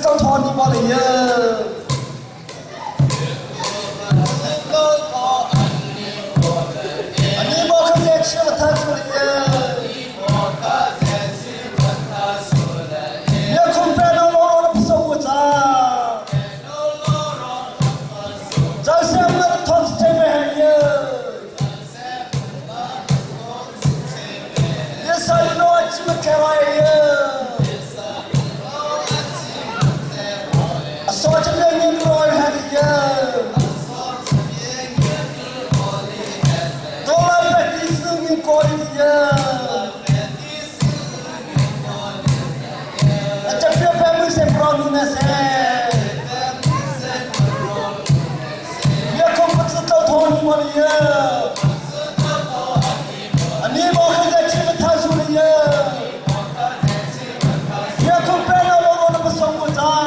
tao thon đi bao giờ anh đi bao không dễ chưa mà thay rồi nhớ không phải nó lo nó sống của ta giờ xem nó thon sẽ về hay nhớ sao nó chỉ mà cái này so cho nên những người hay tôi là phải đi xử những con chắc biết phải mới xem pro luôn nè nhớ không có sự tao thôi nhưng mà anh đi bao cái gì chỉ mới thay đổi nhớ không phải là lo nó sống của ta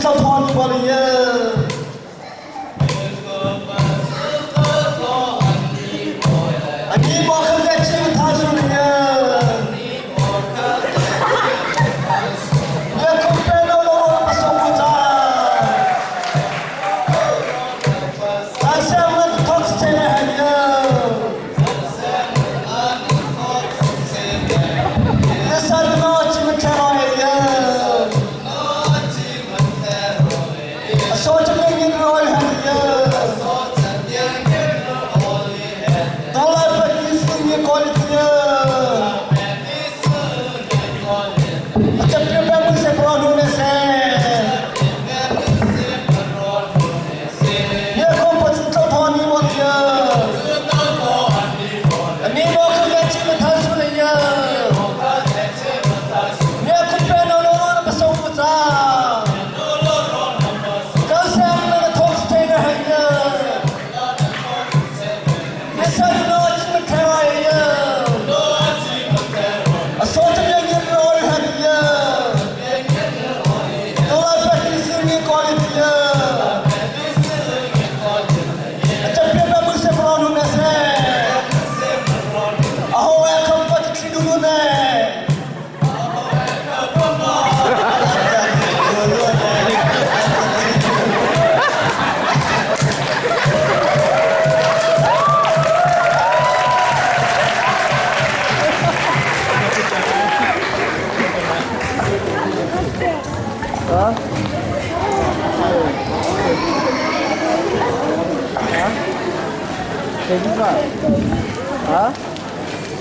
tao thon bao giờ anh đi bao không dễ chịu thay rồi nhớ không phải nó lo nó sống của ta ta xem nó thật sẽ hay nhớ sao nó chỉ một cái so cho nên những người hay đó là phải đi xử những con chắc biết bạn sẽ pro luôn nhớ không có sự tao thon như mọi người anh đi bao không dễ chỉ mà thay rồi nhớ không phải nó mà sống của ta Hả? Hả? Kính vậy? Hả?